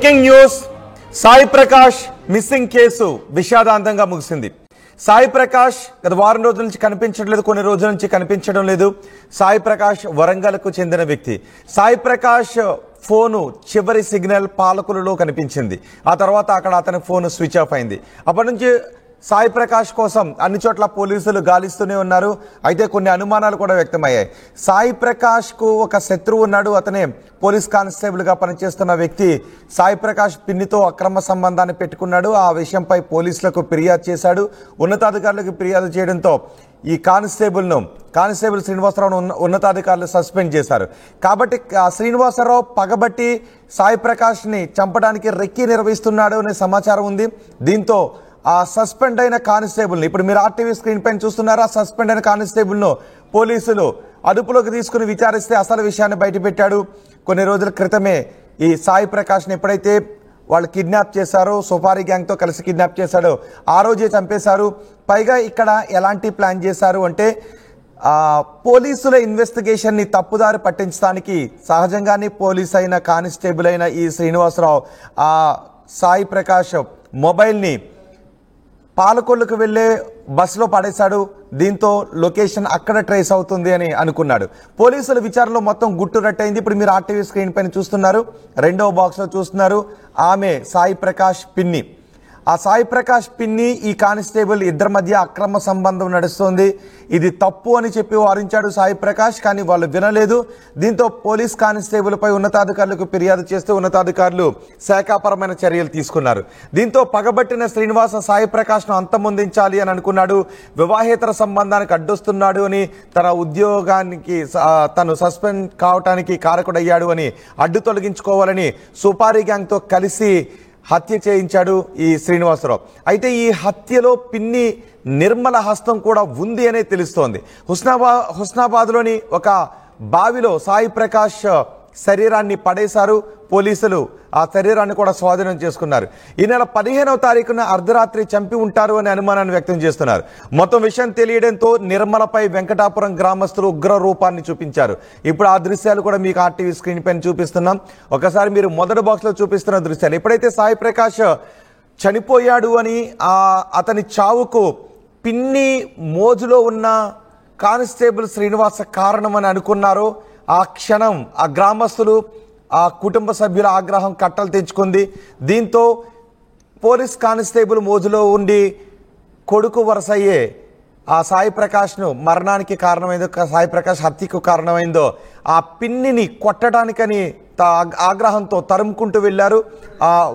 Breaking news, Sai Prakash missing case విషాదాంతంగా ముగిసింది. సాయి ప్రకాష్ గత వారం రోజుల నుంచి కనిపించట్లేదు, కొన్ని రోజుల నుంచి కనిపించడం లేదు. సాయి ప్రకాష్ వరంగల్కు చెందిన వ్యక్తి. సాయి ప్రకాష్ ఫోను చివరి సిగ్నల్ పాలకులలో కనిపించింది. ఆ తర్వాత అక్కడ అతని ఫోన్ స్విచ్ ఆఫ్ అయింది. అప్పటి నుంచి సాయి ప్రకాష్ కోసం అన్ని చోట్ల పోలీసులు గాలిస్తూనే ఉన్నారు. అయితే కొన్ని అనుమానాలు కూడా వ్యక్తమయ్యాయి. సాయి ప్రకాష్కు ఒక శత్రువు ఉన్నాడు. అతనే పోలీస్ కానిస్టేబుల్గా పనిచేస్తున్న వ్యక్తి సాయి ప్రకాష్ పిన్నితో అక్రమ సంబంధాన్ని పెట్టుకున్నాడు. ఆ విషయంపై పోలీసులకు ఫిర్యాదు చేశాడు. ఉన్నతాధికారులకు ఫిర్యాదు చేయడంతో ఈ కానిస్టేబుల్ శ్రీనివాసరావును ఉన్నతాధికారులు సస్పెండ్ చేశారు. కాబట్టి శ్రీనివాసరావు పగబట్టి సాయి ప్రకాష్ని చంపడానికి రెక్కి నిర్వహిస్తున్నాడు అనే సమాచారం ఉంది. దీంతో ఆ సస్పెండ్ అయిన కానిస్టేబుల్ని, ఇప్పుడు మీరు ఆర్టీవీ స్క్రీన్ పైన చూస్తున్నారు, ఆ సస్పెండ్ అయిన కానిస్టేబుల్ను పోలీసులు అదుపులోకి తీసుకుని విచారిస్తే అసలు విషయాన్ని బయటపెట్టాడు. కొన్ని రోజుల క్రితమే ఈ సాయి ప్రకాష్ని ఎప్పుడైతే వాళ్ళు కిడ్నాప్ చేశారో, సుపారీ గ్యాంగ్తో కలిసి కిడ్నాప్ చేశాడో ఆ రోజే చంపేశారు. పైగా ఇక్కడ ఎలాంటి ప్లాన్ చేశారు అంటే పోలీసుల ఇన్వెస్టిగేషన్ని తప్పుదారి పట్టించడానికి సహజంగానే పోలీస్ అయిన కానిస్టేబుల్ అయిన ఈ శ్రీనివాసరావు ఆ సాయి ప్రకాష్ మొబైల్ని పాలకొల్లుకు వెళ్లే బస్సులో పడేశాడు. దీంతో లొకేషన్ అక్కడ ట్రేస్ అవుతుంది అని అనుకున్నాడు. పోలీసుల విచారణలో మొత్తం గుట్టు రట్టయింది. ఇప్పుడు మీరు ఆర్టీవీ స్క్రీన్ పైన చూస్తున్నారు, రెండవ బాక్స్లో చూస్తున్నారు. ఆమె సాయి ప్రకాష్ పిన్ని. ఆ సాయి ప్రకాష్ పిన్ని ఈ కానిస్టేబుల్ ఇద్దరి మధ్య అక్రమ సంబంధం నడుస్తుంది. ఇది తప్పు అని చెప్పి వారించాడు సాయి ప్రకాష్, కానీ వాళ్ళు వినలేదు. దీంతో పోలీస్ కానిస్టేబుల్ పై ఉన్నతాధికారులకు ఫిర్యాదు చేస్తే ఉన్నతాధికారులు శాఖాపరమైన చర్యలు తీసుకున్నారు. దీంతో పగబట్టిన శ్రీనివాస సాయి ప్రకాష్ను అంతమొందించాలి అని అనుకున్నాడు. వివాహేతర సంబంధానికి అడ్డొస్తున్నాడు అని, తన ఉద్యోగానికి తను సస్పెండ్ కావటానికి కారకుడయ్యాడు అని అడ్డు తొలగించుకోవాలని సుపారీ గ్యాంగ్తో కలిసి హత్య చేయించాడు ఈ శ్రీనివాసరావు. అయితే ఈ హత్యలో పిన్ని నిర్మల హస్తం కూడా ఉంది అనే తెలుస్తోంది. హుస్నాబాద్లోని ఒక బావిలో సాయి ప్రకాష్ శరీరాన్ని పడేశారు పోలీసులు. ఆ శరీరాన్ని కూడా స్వాధీనం చేసుకున్నారు. ఈ నెల 15వ తారీఖున అర్ధరాత్రి చంపి ఉంటారు అనే అనుమానాన్ని వ్యక్తం చేస్తున్నారు. మొత్తం విషయం తెలియడంతో నిర్మలపై వెంకటాపురం గ్రామస్తులు ఉగ్ర రూపాన్ని చూపించారు. ఇప్పుడు ఆ దృశ్యాలు కూడా మీకు ఆర్టీవీ స్క్రీన్ పైన చూపిస్తున్నాం. ఒకసారి మీరు మొదటి బాక్స్లో చూపిస్తున్న దృశ్యాలు. ఎప్పుడైతే సాయి ప్రకాష్ చనిపోయాడు అని అతని చావుకు పిన్ని మోజులో ఉన్న కానిస్టేబుల్ శ్రీనివాస కారణమని అనుకున్నారో ఆ క్షణం ఆ గ్రామస్తులు, ఆ కుటుంబ సభ్యుల ఆగ్రహం కట్టలు తెచ్చుకుంది. దీంతో పోలీస్ కానిస్టేబుల్ మోజులో ఉండి కొడుకు వరసయ్యే ఆ సాయి ప్రకాష్ను మరణానికి కారణమైందో, సాయి ప్రకాష్ హత్యకు కారణమైందో ఆ పిన్నిని కొట్టడానికని ఆగ్రహంతో తరుముకుంటూ వెళ్ళారు.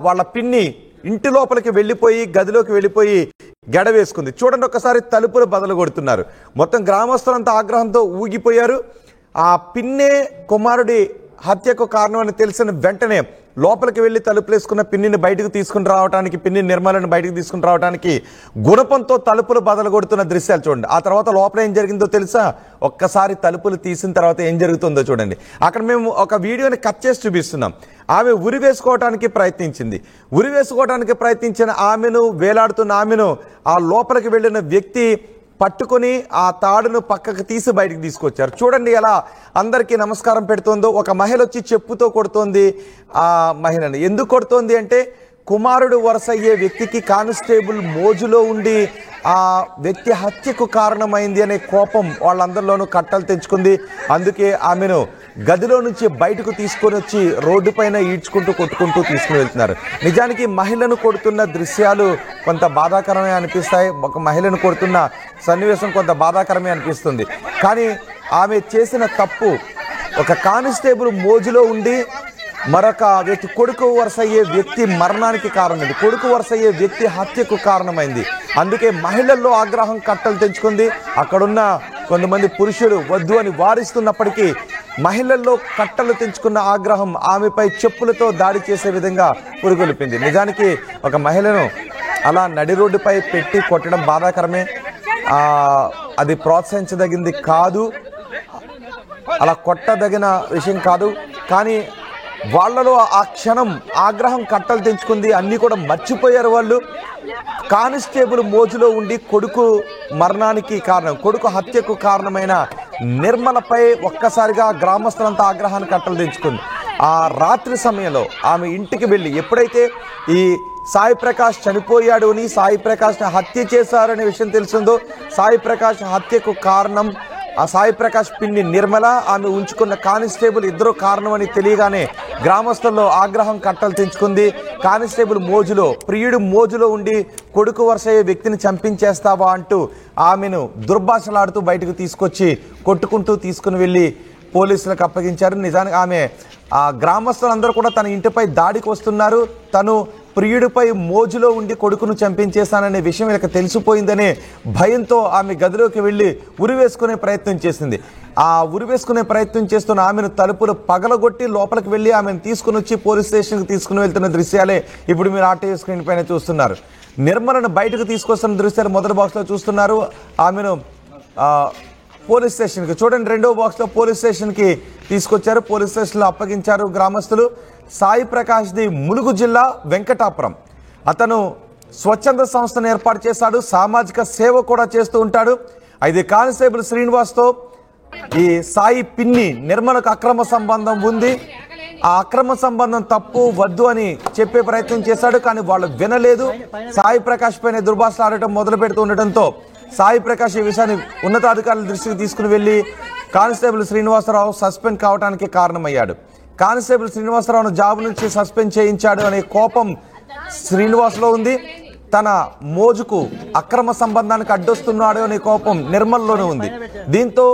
వాళ్ళ పిన్ని ఇంటి లోపలికి వెళ్ళిపోయి గదిలోకి వెళ్ళిపోయి గెడ వేసుకుంది. చూడండి, ఒకసారి తలుపులు బదలు కొడుతున్నారు. మొత్తం గ్రామస్తులంతా ఆగ్రహంతో ఊగిపోయారు. ఆ పిన్నే కుమారుడి హత్యకు కారణం అని తెలిసిన వెంటనే లోపలికి వెళ్ళి తలుపులేసుకున్న పిన్నిని బయటకు తీసుకుని రావడానికి, పిన్ని నిర్మలను బయటకు తీసుకుని రావడానికి గుణపంతో తలుపులు బదలగొడుతున్న దృశ్యాలు చూడండి. ఆ తర్వాత లోపల ఏం జరిగిందో తెలుసా? ఒక్కసారి తలుపులు తీసిన తర్వాత ఏం జరుగుతుందో చూడండి. అక్కడ మేము ఒక వీడియోని కట్ చేసి చూపిస్తున్నాం. ఆమె ఉరివేసుకోవడానికి ప్రయత్నించిన ఆమెను, వేలాడుతున్న ఆమెను ఆ లోపలికి వెళ్ళిన వ్యక్తి పట్టుకొని ఆ తాడును పక్కకు తీసి బయటికి తీసుకొచ్చారు. చూడండి ఎలా అందరికీ నమస్కారం పెడుతోందో. ఒక మహిళ వచ్చి చెప్పుతో కొడుతోంది ఆ మహిళను. ఎందుకు కొడుతోంది అంటే కుమారుడు వరుస అయ్యే వ్యక్తికి కానిస్టేబుల్ మోజులో ఉండి ఆ వ్యక్తి హత్యకు కారణమైంది అనే కోపం వాళ్ళందరిలోనూ కట్టలు తెంచుకుంది. అందుకే ఆమెను గదిలో నుంచి బయటకు తీసుకొని వచ్చి రోడ్డు పైన ఈడ్చుకుంటూ కొట్టుకుంటూ తీసుకుని వెళ్తున్నారు. నిజానికి మహిళను కొడుతున్న దృశ్యాలు కొంత బాధాకరమే అనిపిస్తాయి. ఒక మహిళను కొడుతున్న సన్నివేశం కొంత బాధాకరమే అనిపిస్తుంది. కానీ ఆమె చేసిన తప్పు, ఒక కానిస్టేబుల్ మోజులో ఉండి మరొక వ్యక్తి, కొడుకు వరుస అయ్యే వ్యక్తి మరణానికి కారణమైంది, కొడుకు వరుస అయ్యే వ్యక్తి హత్యకు కారణమైంది. అందుకే మహిళల్లో ఆగ్రహం కట్టలు తెంచుకుంది. అక్కడున్న కొంతమంది పురుషులు వద్దు అని వారిస్తున్నప్పటికీ మహిళల్లో కట్టలు తెంచుకున్న ఆగ్రహం ఆమెపై చెప్పులతో దాడి చేసే విధంగా పురుగొల్పింది. నిజానికి ఒక మహిళను అలా నడి రోడ్డుపై పెట్టి కొట్టడం బాధాకరమే. అది ప్రోత్సహించదగింది కాదు, అలా కొట్టదగిన విషయం కాదు. కానీ వాళ్ళలో ఆ క్షణం ఆగ్రహం కట్టలు తెంచుకుంది. అన్నీ కూడా మర్చిపోయారు వాళ్ళు. కానిస్టేబుల్ మోజులో ఉండి కొడుకు మరణానికి కారణం, కొడుకు హత్యకు కారణమైన నిర్మలపై ఒక్కసారిగా గ్రామస్తులంతా ఆగ్రహాన్ని కట్టలు తెంచుకుంది. ఆ రాత్రి సమయంలో ఆమె ఇంటికి వెళ్ళి ఎప్పుడైతే ఈ సాయి ప్రకాష్ చనిపోయాడు అని, సాయి ప్రకాష్ని హత్య చేశారనే విషయం తెలిసిందో, సాయి ప్రకాష్ హత్యకు కారణం ఆ సాయి ప్రకాష్ పిన్ని నిర్మల, ఆమె ఉంచుకున్న కానిస్టేబుల్ ఇద్దరు కారణమని తెలియగానే గ్రామస్తుల్లో ఆగ్రహం కట్టలు తెంచుకుంది. కానిస్టేబుల్ మోజులో, ప్రియుడు మోజులో ఉండి కొడుకు వరుసయ్యే వ్యక్తిని చంపించేస్తావా అంటూ ఆమెను దుర్భాషలాడుతూ బయటకు తీసుకొచ్చి కొట్టుకుంటూ తీసుకుని వెళ్ళి పోలీసులకు అప్పగించారు. నిజానికి ఆమె ఆ గ్రామస్తులందరూ కూడా తన ఇంటిపై దాడికి వస్తున్నారు, తను ప్రియుడిపై మోజులో ఉండి కొడుకును చంపించేశాననే విషయం వీళ్ళకి తెలిసిపోయిందనే భయంతో ఆమె గదిలోకి వెళ్ళి ఉరివేసుకునే ప్రయత్నం చేసింది. ఆ ఉరివేసుకునే ప్రయత్నం చేస్తున్న ఆమెను తలుపులు పగలగొట్టి లోపలికి వెళ్ళి ఆమెను తీసుకుని వచ్చి పోలీస్ స్టేషన్కి తీసుకుని వెళ్తున్న దృశ్యాలే ఇప్పుడు మీరు ఆర్టీవీ స్క్రీన్ పైన చూస్తున్నారు. నిర్మలను బయటకు తీసుకొస్తున్న దృశ్యాలు మొదటి బాక్స్లో చూస్తున్నారు. ఆమెను పోలీస్ స్టేషన్కి చూడండి, రెండో బాక్స్లో పోలీస్ స్టేషన్కి తీసుకొచ్చారు, పోలీస్ స్టేషన్లో అప్పగించారు గ్రామస్తులు. సాయి ప్రకాష్ది ములుగు జిల్లా వెంకటాపురం. అతను స్వచ్ఛంద సంస్థను ఏర్పాటు చేశాడు, సామాజిక సేవ కూడా చేస్తూ ఉంటాడు. అయితే కానిస్టేబుల్ శ్రీనివాస్తో ఈ సాయి పిన్ని నిర్మలకు అక్రమ సంబంధం ఉంది, ఆ అక్రమ సంబంధం తప్పు వద్దు అని చెప్పే ప్రయత్నం చేశాడు. కానీ వాళ్ళు వినలేదు. సాయి ప్రకాష్ పైన దుర్భాషలు ఆడటం మొదలు పెడుతూ ఉండటంతో సాయి ప్రకాష్ ఈ విషయాన్ని ఉన్నతాధికారుల దృష్టికి తీసుకుని వెళ్ళి కానిస్టేబుల్ శ్రీనివాసరావు సస్పెండ్ కావడానికి కారణమయ్యాడు. కానిస్టేబుల్ శ్రీనివాసరావును జాబ్ నుంచి సస్పెండ్ చేయించాడు అనే కోపం శ్రీనివాస్లో ఉంది. తన మోజుకు అక్రమ సంబంధానికి అడ్డొస్తున్నాడు అనే కోపం నిర్మల్లోనే ఉంది. దీంతో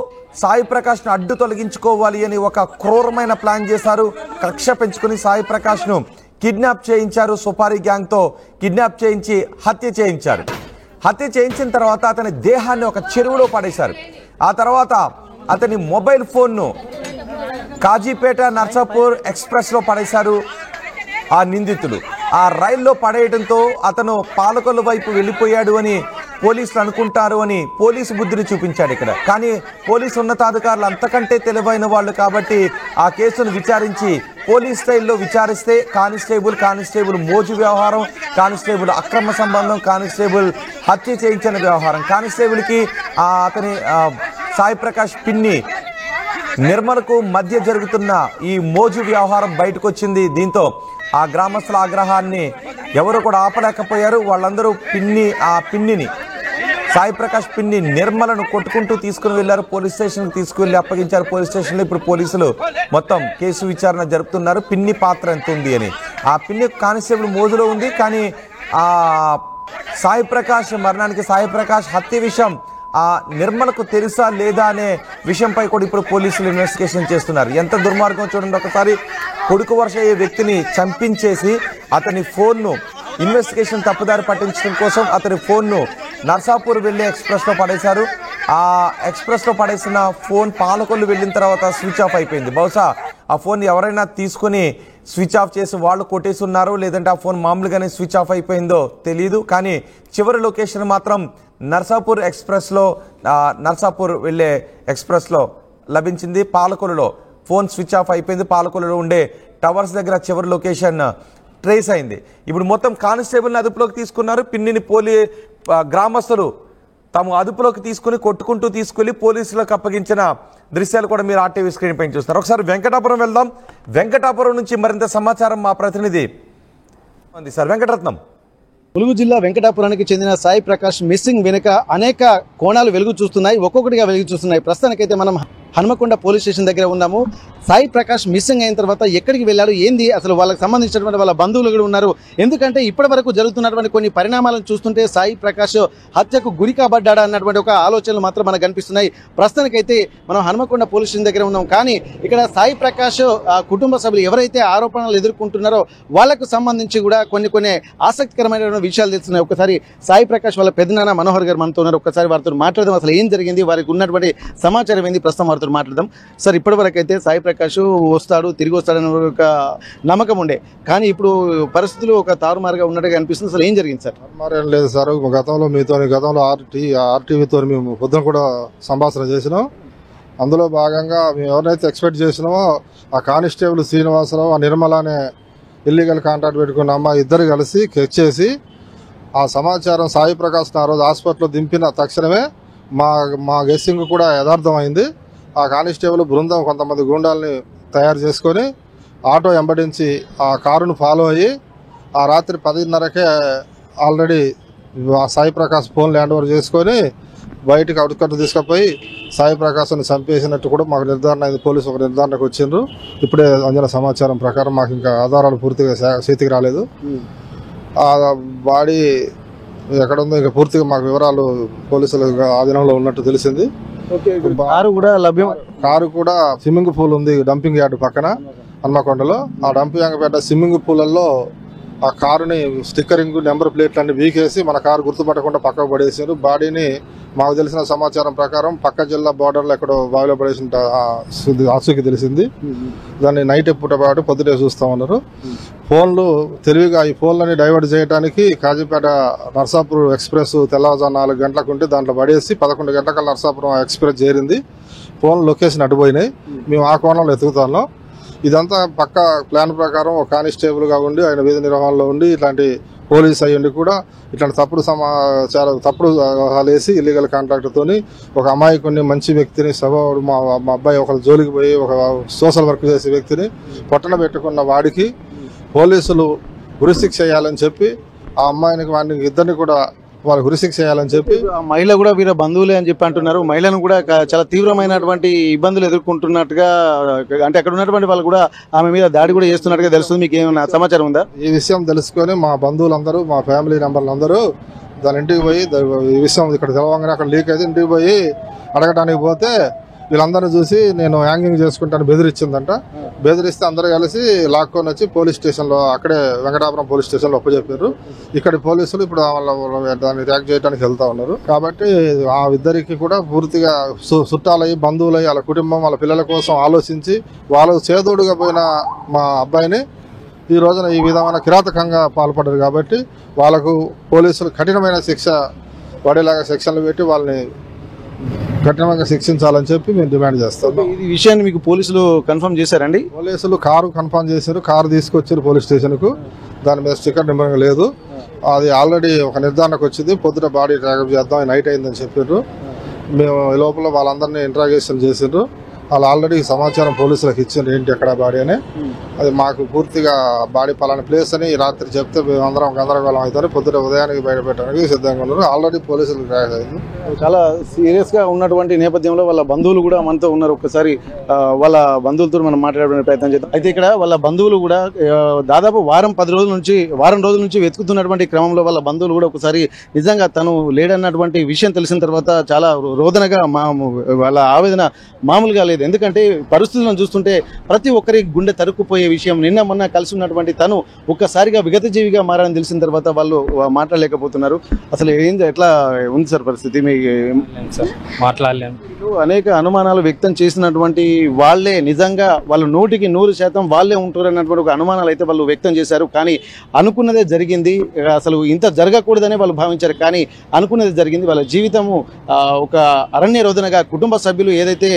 సాయి ప్రకాష్ను అడ్డు తొలగించుకోవాలి అని ఒక క్రూరమైన ప్లాన్ చేశారు. కక్ష పెంచుకుని సాయి ప్రకాష్ను కిడ్నాప్ చేయించారు. సుపారీ గ్యాంగ్తో కిడ్నాప్ చేయించి హత్య చేయించారు. హత్య చేయించిన తర్వాత అతని దేహాన్ని ఒక చెరువులో పడేశారు. ఆ తర్వాత అతని మొబైల్ ఫోన్ను కాజీపేట నర్సాపూర్ ఎక్స్ప్రెస్లో పడేశారు ఆ నిందితులు. ఆ రైల్లో పడేయడంతో అతను పాలకొల్లు వైపు వెళ్ళిపోయాడు అని పోలీసులు అనుకుంటారు అని పోలీసు బుద్ధిని చూపించాడు ఇక్కడ. కానీ పోలీసు ఉన్నతాధికారులు అంతకంటే తెలివైన వాళ్ళు కాబట్టి ఆ కేసును విచారించి పోలీస్ స్టైల్లో విచారిస్తే కానిస్టేబుల్ మోజు వ్యవహారం, కానిస్టేబుల్ అక్రమ సంబంధం, కానిస్టేబుల్ హత్య చేయించిన వ్యవహారం, కానిస్టేబుల్కి అతని సాయి ప్రకాష్ పిన్ని నిర్మలకు మధ్య జరుగుతున్న ఈ మోజు వ్యవహారం బయటకు వచ్చింది. దీంతో ఆ గ్రామస్తుల ఆగ్రహాన్ని ఎవరు కూడా ఆపలేకపోయారు. వాళ్ళందరూ పిన్నిని సాయి ప్రకాష్ పిన్ని నిర్మలను కొట్టుకుంటూ తీసుకుని వెళ్ళారు, పోలీస్ స్టేషన్కి తీసుకువెళ్ళి అప్పగించారు. పోలీస్ స్టేషన్లో ఇప్పుడు పోలీసులు మొత్తం కేసు విచారణ జరుపుతున్నారు. పిన్ని పాత్ర ఎంత ఉంది అని. ఆ పిన్ని కానిస్టేబుల్ మోజులో ఉంది. కానీ ఆ సాయి ప్రకాష్ మరణానికి, సాయి ప్రకాష్ హత్య విషయం ఆ నిర్మలకు తెలుసా లేదా అనే విషయంపై కూడా ఇప్పుడు పోలీసులు ఇన్వెస్టిగేషన్ చేస్తున్నారు. ఎంత దుర్మార్గం చూడండి. ఒకసారి కొడుకు వరుసయ్యే వ్యక్తిని చంపించేసి అతని ఫోన్ను ఇన్వెస్టిగేషన్ తప్పుదారి పట్టించడం కోసం అతని ఫోన్ను నర్సాపూర్ వెళ్ళే ఎక్స్ప్రెస్లో పడేశారు. ఆ ఎక్స్ప్రెస్లో పడేసిన ఫోన్ పాలకొల్లు వెళ్ళిన తర్వాత స్విచ్ ఆఫ్ అయిపోయింది. బహుశా ఆ ఫోన్ ఎవరైనా తీసుకుని స్విచ్ ఆఫ్ చేసి వాళ్ళు కొట్టేసి ఉన్నారో, లేదంటే ఆ ఫోన్ మామూలుగానే స్విచ్ ఆఫ్ అయిపోయిందో తెలియదు. కానీ చివరి లొకేషన్ మాత్రం నర్సాపూర్ ఎక్స్ప్రెస్లో, నర్సాపూర్ వెళ్ళే ఎక్స్ప్రెస్లో లభించింది. పాలకొల్లులో ఫోన్ స్విచ్ ఆఫ్ అయిపోయింది. పాలకొల్లులో ఉండే టవర్స్ దగ్గర చివరి లొకేషన్ ట్రేస్ అయింది. ఇప్పుడు మొత్తం కానిస్టేబుల్ని అదుపులోకి తీసుకున్నారు. పిన్నిని గ్రామస్తులు తాము అదుపులోకి తీసుకుని కొట్టుకుంటూ తీసుకెళ్లి పోలీసులకు అప్పగించిన దృశ్యాలు కూడా మీరు ఆర్టీవీ స్క్రీన్ పైన చూస్తారు. ఒకసారి వెంకటాపురం వెళ్దాం. వెంకటాపురం నుంచి మరింత సమాచారం మా ప్రతినిధి ఉంది సార్ వెంకటరత్నం. ములుగు జిల్లా వెంకటాపురానికి చెందిన సాయి ప్రకాష్ మిస్సింగ్ వెనుక అనేక కోణాలు వెలుగు చూస్తున్నాయి, ఒక్కొక్కటిగా వెలుగు చూస్తున్నాయి. ప్రస్తుతానికైతే మనం హనుమకొండ పోలీస్ స్టేషన్ దగ్గర ఉన్నాము. సాయి ప్రకాష్ మిస్సింగ్ అయిన తర్వాత ఎక్కడికి వెళ్ళారు, ఏంది అసలు, వాళ్ళకి సంబంధించినటువంటి వాళ్ళ బంధువులు కూడా ఉన్నారు. ఎందుకంటే ఇప్పటి వరకు జరుగుతున్నటువంటి కొన్ని పరిణామాలను చూస్తుంటే సాయి ప్రకాష్ హత్యకు గురి కాబడ్డా అన్నటువంటి ఒక ఆలోచనలు మాత్రం మనకు కనిపిస్తున్నాయి. ప్రస్తుతానికైతే మనం హనుమకొండ పోలీస్ స్టేషన్ దగ్గర ఉన్నాం. కానీ ఇక్కడ సాయి ప్రకాష్ కుటుంబ సభ్యులు ఎవరైతే ఆరోపణలు ఎదుర్కొంటున్నారో వాళ్లకు సంబంధించి కూడా కొన్ని ఆసక్తికరమైన విషయాలు తెలుస్తున్నాయి. ఒకసారి సాయి ప్రకాష్ వాళ్ళ పెద్దనాన్న మనోహర్ గారు మనతో ఉన్నారు. ఒకసారి వారితో మాట్లాడదాం. అసలు ఏం జరిగింది, వారికి ఉన్నటువంటి సమాచారం ఏంది, ప్రస్తుతం వారితో మాట్లాడదాం. సార్, ఇప్పటి వరకు అయితే సాయి ప్రకాష్ వస్తాడు, తిరిగి వస్తాడని ఒక నమ్మకం ఉండే, కానీ ఇప్పుడు పరిస్థితులు ఒక తారుమారుగా ఉన్నట్టుగా అనిపిస్తుంది. అసలు ఏం జరిగింది సార్? ఏం లేదు సార్, గతంలో ఆర్టీవీతో మేము పొద్దున కూడా సంభాషణ చేసినాం. అందులో భాగంగా మేము ఎవరైతే ఎక్స్పెక్ట్ చేసినామో ఆ కానిస్టేబుల్ శ్రీనివాసరావు, ఆ నిర్మల అనే ఇల్లీగల్ కాంట్రాక్ట్ పెట్టుకున్న అమ్మాయి ఇద్దరు కలిసి చెక్ చేసి ఆ సమాచారం సాయి ప్రకాష్ ఆ రోజు హాస్పిటల్లో దింపిన తక్షణమే మా గెస్సింగ్ కూడా యథార్థమైంది. ఆ కానిస్టేబుల్ బృందం కొంతమంది గూండాలని తయారు చేసుకొని ఆటో వెంబడించి ఆ కారును ఫాలో అయ్యి ఆ రాత్రి 10:30కే ఆల్రెడీ ఆ Sai Prakash phone land over చేసుకొని బయటకు అవుట్కట్ తీసుకుపోయి సాయి ప్రకాశ్ని చంపేసినట్టు కూడా మాకు నిర్ధారణ అయింది. పోలీసు ఒక నిర్ధారణకు వచ్చిండ్రు. ఇప్పుడే అందిన సమాచారం ప్రకారం మాకు ఇంకా ఆధారాలు పూర్తిగా చేతికి రాలేదు. ఆ బాడీ ఎక్కడ ఉందో ఇంకా పూర్తిగా మాకు వివరాలు పోలీసుల ఆధీనంలో ఉన్నట్టు తెలిసింది. కారు కూడా స్విమ్మింగ్ పూల్ ఉంది డంపింగ్ యార్డ్ పక్కన హన్మకొండలో. ఆ డంపింగ్ యార్డ్ స్విమ్మింగ్ పూలల్లో ఆ కారుని స్టిక్కరింగ్ నెంబర్ ప్లేట్లన్నీ వీకేసి మన కారు గుర్తుపట్టకుండా పక్కకు పడేసారు. బాడీని మాకు తెలిసిన సమాచారం ప్రకారం పక్క జిల్లా బోర్డర్లో ఎక్కడో బావిలో పడేసిన ఆచూకీ తెలిసింది. దాన్ని నైట్ పూట పాటు పొద్దుటే చూస్తా ఉన్నారు. ఫోన్లు తెలివిగా ఈ ఫోన్లని డైవర్ట్ చేయడానికి కాజీపేట నర్సాపురం ఎక్స్ప్రెస్ తెల్లవారుజాము 4 గంటలకు ఉంటే దాంట్లో పడేసి 11 గంటలకు నర్సాపురం ఎక్స్ప్రెస్ చేరింది. ఫోన్ లొకేషన్ అడ్డుపోయినాయి. మేము ఆ కోణంలో ఎతుకుతున్నాం. ఇదంతా పక్క ప్లాన్ ప్రకారం ఒక కానిస్టేబుల్గా ఉండి ఆయన విధి నిర్వహణలో ఉండి ఇట్లాంటి పోలీస్ అయ్యండి కూడా ఇట్లాంటి చాలా తప్పుడు వేసి ఇల్లీగల్ కాంట్రాక్ట్తోని ఒక అమాయకుని మంచి వ్యక్తిని మా అబ్బాయి ఒకరి జోలికి పోయి ఒక సోషల్ వర్క్ చేసే వ్యక్తిని పొట్టన పెట్టుకున్న వాడికి పోలీసులు ఉరిశిక్ష చేయాలని చెప్పి ఆ అమ్మాయిని వాడిని ఇద్దరిని కూడా వాళ్ళు ఉరిశిక్ష చేయాలని చెప్పి మహిళ కూడా వీర బంధువులే అని చెప్పి అంటున్నారు. మహిళను కూడా చాలా తీవ్రమైనటువంటి ఇబ్బందులు ఎదుర్కొంటున్నట్టుగా అంటే అక్కడ ఉన్నటువంటి వాళ్ళు కూడా ఆమె మీద దాడి కూడా చేస్తున్నట్టుగా తెలుస్తుంది. మీకు ఏమైనా సమాచారం ఉందా? ఈ విషయం తెలుసుకొని మా బంధువులందరూ మా ఫ్యామిలీ మెంబర్లు అందరూ దాని ఇంటికి పోయి ఈ విషయం ఇక్కడ తెలవంగానే అక్కడ లీక్ అయితే ఇంటికి పోయి అడగటానికి పోతే వీళ్ళందరినీ చూసి నేను హ్యాంగింగ్ చేసుకుంటాను బెదిరించిందంట. బెదిరిస్తే అందరూ కలిసి లాక్కొని వచ్చి పోలీస్ స్టేషన్లో అక్కడే వెంకటాపురం పోలీస్ స్టేషన్లో ఒప్పచెప్పారు. ఇక్కడ పోలీసులు ఇప్పుడు దాన్ని రియాక్ట్ చేయడానికి వెళ్తా ఉన్నారు. కాబట్టి ఆ ఇద్దరికి కూడా పూర్తిగా చుట్టాలయ్యి బంధువులయ్యి వాళ్ళ కుటుంబం వాళ్ళ పిల్లల కోసం ఆలోచించి వాళ్ళు చేదోడుగా పోయిన మా అబ్బాయిని ఈ రోజున ఈ విధమైన కిరాతకంగా పాల్పడ్డారు. కాబట్టి వాళ్ళకు పోలీసులు కఠినమైన శిక్ష పడేలాగా సెక్షన్లు పెట్టి వాళ్ళని కఠినంగా శిక్షించాలని చెప్పి మేము డిమాండ్ చేస్తాం. ఈ విషయాన్ని మీకు పోలీసులు కన్ఫర్మ్ చేశారండి? పోలీసులు కారు కన్ఫర్మ్ చేశారు. కారు తీసుకొచ్చారు పోలీస్ స్టేషన్కు. దాని మీద స్టిక్కర్ నెంబర్ లేదు. అది ఆల్రెడీ ఒక నిర్ధారణకు వచ్చింది. పొద్దున బాడీ ట్రాకప్ చేద్దాం నైట్ అయిందని చెప్పారు. మేము ఈ లోపల వాళ్ళందరినీ ఇంట్రాగేషన్ చేసిండ్రు. వాళ్ళు ఆల్రెడీ సమాచారం పోలీసులకు ఇచ్చిండ్రు ఏంటి ఎక్కడ బాడీ అని. అది మాకు పూర్తిగా బాడీ పలానా ప్లేస్ అని రాత్రి చెప్తే మేము అందరం గందరగోళం అవుతారు. పొద్దున ఉదయానికి బయటపెట్టడానికి సిద్ధంగా ఉన్నారు. ఆల్రెడీ పోలీసులు చాలా సీరియస్ గా ఉన్నటువంటి నేపథ్యంలో వాళ్ళ బంధువులు కూడా మనతో ఉన్నారు. ఒక్కసారి వాళ్ళ బంధువులతో మనం మాట్లాడే ప్రయత్నం చేద్దాం. అయితే ఇక్కడ వాళ్ళ బంధువులు కూడా దాదాపు వారం రోజుల నుంచి వెతుకుతున్నటువంటి క్రమంలో వాళ్ళ బంధువులు కూడా ఒకసారి నిజంగా తను లేడన్నటువంటి విషయం తెలిసిన తర్వాత చాలా రోదనగా వాళ్ళ ఆవేదన మామూలుగా లేదు. ఎందుకంటే పరిస్థితులను చూస్తుంటే ప్రతి ఒక్కరి గుండె తరుక్కుపోయే విషయం. నిన్న మొన్న కలిసి ఉన్నటువంటి తను ఒక్కసారిగా విగత జీవిగా మారని తెలిసిన తర్వాత వాళ్ళు మాట్లాడలేకపోతున్నారు. అసలు ఎట్లా ఉంది సార్ పరిస్థితి? మాట్లాడలేను. అనేక అనుమానాలు వ్యక్తం చేసినటువంటి వాళ్ళే నిజంగా వాళ్ళు 100% వాళ్ళే ఉంటారు అన్నటువంటి ఒక అనుమానాలు అయితే వాళ్ళు వ్యక్తం చేశారు. కానీ అనుకున్నదే జరిగింది. అసలు ఇంత జరగకూడదనే వాళ్ళు భావించారు. కానీ అనుకున్నది జరిగింది. వాళ్ళ జీవితము ఒక అరణ్య రోదనగా కుటుంబ సభ్యులు ఏదైతే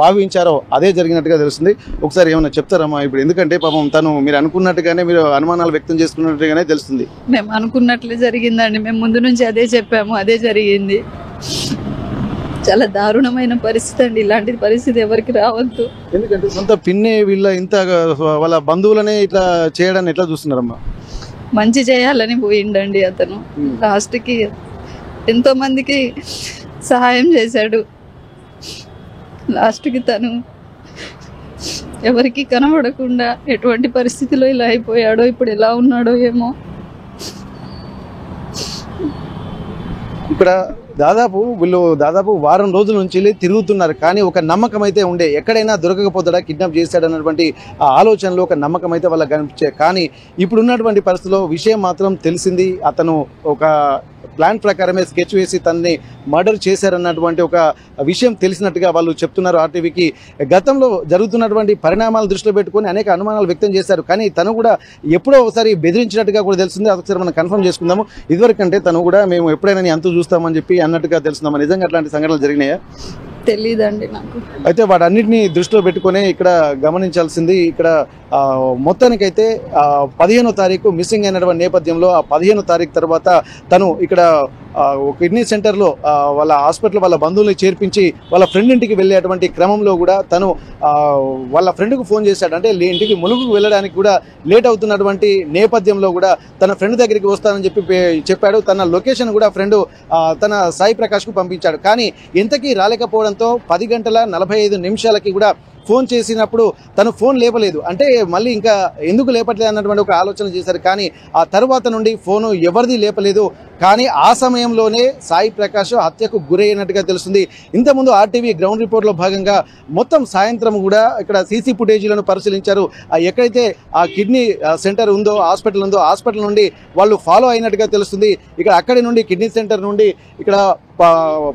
భావించారో అదే జరిగినట్టుగా తెలుస్తుంది. ఒకసారి ఏమన్నా చెప్తారమ్మా? ఇప్పుడు ఎందుకంటే పాపం తను మీరు అనుకున్నట్టుగానే మీరు అనుమానాలు వ్యక్తం చేసుకున్నట్టుగానే తెలుస్తుంది. మేము అనుకున్నట్లే జరిగిందండి. మేము ముందు నుంచి అదే చెప్పాము, అదే జరిగింది. చాలా దారుణమైన పరిస్థితి అండి. ఇలాంటి పరిస్థితి ఎవరికి రావద్దు. ఎందుకంటే సొంత పిన్నే వీళ్ళ ఇంత వాళ్ళ బంధువులనే ఇట్లా చేయడాన్ని ఎట్లా చూస్తున్నారమ్మా? మంచి చేయాలని పోయిండండి అతను. లాస్ట్కి ఎంతో మందికి సహాయం చేశాడు. లాస్ట్కి తను ఎవరికి కనబడకుండా ఎటువంటి పరిస్థితిలో ఇలా అయిపోయాడో, ఇప్పుడు ఎలా ఉన్నాడో ఏమో. ఇక్కడ వీళ్ళు దాదాపు వారం రోజుల నుంచి తిరుగుతున్నారు. కానీ ఒక నమ్మకం అయితే ఉండే, ఎక్కడైనా దొరకకపోతాడా, కిడ్నాప్ చేశాడన్నటువంటి ఆ ఆలోచనలో ఒక నమ్మకం అయితే వాళ్ళకి కనిపించాయి. కానీ ఇప్పుడున్నటువంటి పరిస్థితిలో విషయం మాత్రం తెలిసింది. అతను ఒక ప్లాన్ ప్రకారమే స్కెచ్ వేసి తనని మర్డర్ చేశారన్నటువంటి ఒక విషయం తెలిసినట్టుగా వాళ్ళు చెప్తున్నారు ఆర్టీవీకి. గతంలో జరుగుతున్నటువంటి పరిణామాలు దృష్టిలో పెట్టుకొని అనేక అనుమానాలు వ్యక్తం చేశారు. కానీ తను కూడా ఎప్పుడో ఒకసారి బెదిరించినట్టుగా కూడా తెలిసింది. అదొకసారి మనం కన్ఫర్మ్ చేసుకుందాము. ఇదివరకంటే తను కూడా మేము ఎప్పుడైనా నీ అంతు చూస్తామని చెప్పి అన్నట్టుగా తెలుస్తుందమ్మా. నిజంగా అట్లాంటి సంఘటనలు జరిగినాయా? తెలీదండి నాకు. అయితే వాటన్నిటిని దృష్టిలో పెట్టుకునే ఇక్కడ గమనించాల్సింది. ఇక్కడ మొత్తానికైతే 15వ తారీఖు మిస్సింగ్ అయినటువంటి నేపథ్యంలో ఆ 15వ తారీఖు తర్వాత తను ఇక్కడ కిడ్నీ సెంటర్లో వాళ్ళ హాస్పిటల్ వాళ్ళ బంధువుల్ని చేర్పించి వాళ్ళ ఫ్రెండ్ ఇంటికి వెళ్ళేటువంటి క్రమంలో కూడా తను వాళ్ళ ఫ్రెండ్కు ఫోన్ చేశాడు. అంటే ఇంటికి ములుగుకు వెళ్ళడానికి కూడా లేట్ అవుతున్నటువంటి నేపథ్యంలో కూడా తన ఫ్రెండ్ దగ్గరికి వస్తానని చెప్పాడు. తన లొకేషన్ కూడా ఫ్రెండ్ తన సాయి ప్రకాష్కు పంపించాడు. కానీ ఇంతకీ రాలేకపోవడంతో 10 గంటల 45 నిమిషాలకి కూడా ఫోన్ చేసినప్పుడు తను ఫోన్ లేపలేదు. అంటే మళ్ళీ ఇంకా ఎందుకు లేపట్లేదు అన్నటువంటి ఒక ఆలోచన చేశారు. కానీ ఆ తర్వాత నుండి ఫోను ఎవరిది లేపలేదు. కానీ ఆ సమయంలోనే సాయి ప్రకాష్ హత్యకు గురైనట్టుగా తెలుస్తుంది. ఇంతకుముందు ఆర్టీవీ గ్రౌండ్ రిపోర్ట్లో భాగంగా మొత్తం సాయంత్రం కూడా ఇక్కడ సీసీ ఫుటేజీలను పరిశీలించారు. ఎక్కడైతే ఆ కిడ్నీ సెంటర్ ఉందో హాస్పిటల్ ఉందో హాస్పిటల్ నుండి వాళ్ళు ఫాలో అయినట్టుగా తెలుస్తుంది. ఇక్కడ అక్కడి నుండి కిడ్నీ సెంటర్ నుండి ఇక్కడ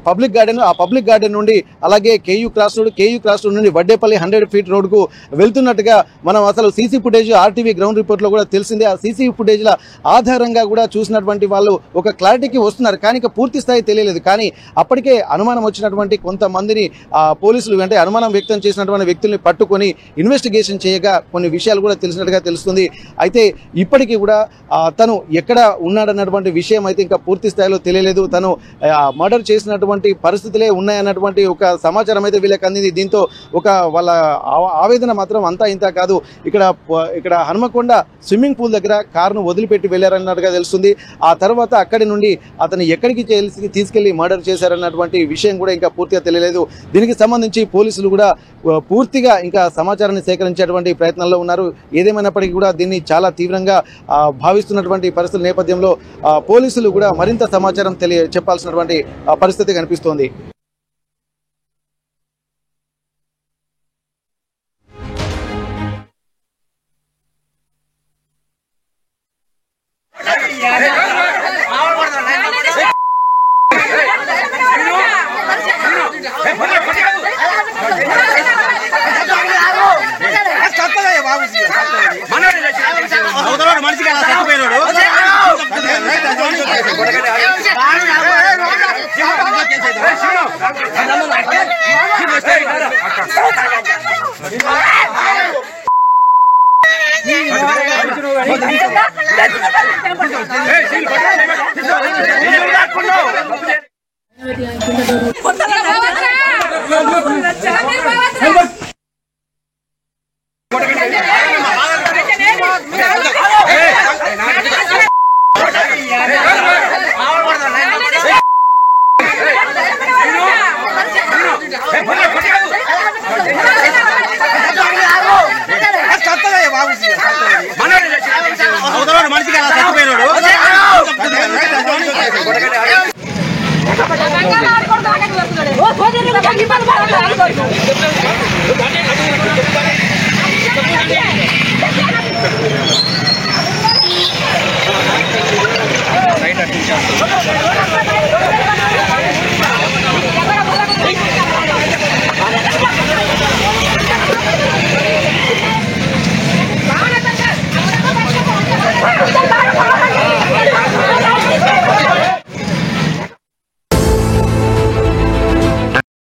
పబ్లిక్ గార్డెన్, ఆ పబ్లిక్ గార్డెన్ నుండి అలాగే కేయూ క్రాస్ రోడ్ నుండి వడ్డేపల్లి 100 ఫీట్ రోడ్కు వెళ్తున్నట్టుగా మనం అసలు సీసీ ఫుటేజ్ ఆర్టీవీ గ్రౌండ్ రిపోర్ట్లో కూడా తెలిసిందే. ఆ సీసీ ఫుటేజ్ల ఆధారంగా కూడా చూసినటువంటి వాళ్ళు ఒక క్లారిటీకి వస్తున్నారు. కానీ పూర్తి స్థాయి తెలియలేదు. కానీ అప్పటికే అనుమానం వచ్చినటువంటి కొంతమందిని పోలీసులు అంటే అనుమానం వ్యక్తం చేసినటువంటి వ్యక్తుల్ని పట్టుకొని ఇన్వెస్టిగేషన్ చేయగా కొన్ని విషయాలు కూడా తెలిసినట్టుగా తెలుస్తుంది. అయితే ఇప్పటికీ కూడా తను ఎక్కడ ఉన్నాడన్నటువంటి విషయం అయితే ఇంకా పూర్తి స్థాయిలో తెలియలేదు. తను మర్డర్ చేసినటువంటి పరిస్థితులే ఉన్నాయన్నటువంటి ఒక సమాచారం అయితే వీళ్ళకి అందింది. దీంతో ఒక వాళ్ళ ఆవేదన మాత్రం అంతా ఇంత కాదు. ఇక్కడ హనుమకొండ స్విమ్మింగ్ పూల్ దగ్గర కారును వదిలిపెట్టి వెళ్ళారన్నట్టుగా తెలుస్తుంది. ఆ తర్వాత అక్కడి నుండి అతను ఎక్కడికి తీసుకెళ్లి మర్డర్ చేశారన్నటువంటి విషయం కూడా ఇంకా పూర్తిగా తెలియలేదు. దీనికి సంబంధించి పోలీసులు కూడా పూర్తిగా ఇంకా సమాచారాన్ని సేకరించేటువంటి ప్రయత్నాల్లో ఉన్నారు. ఏదేమైనప్పటికీ కూడా దీన్ని చాలా తీవ్రంగా భావిస్తున్నటువంటి పరిస్థితుల నేపథ్యంలో పోలీసులు కూడా మరింత సమాచారం చెప్పాల్సినటువంటి పరిస్థితి కనిపిస్తోంది. మనిషికి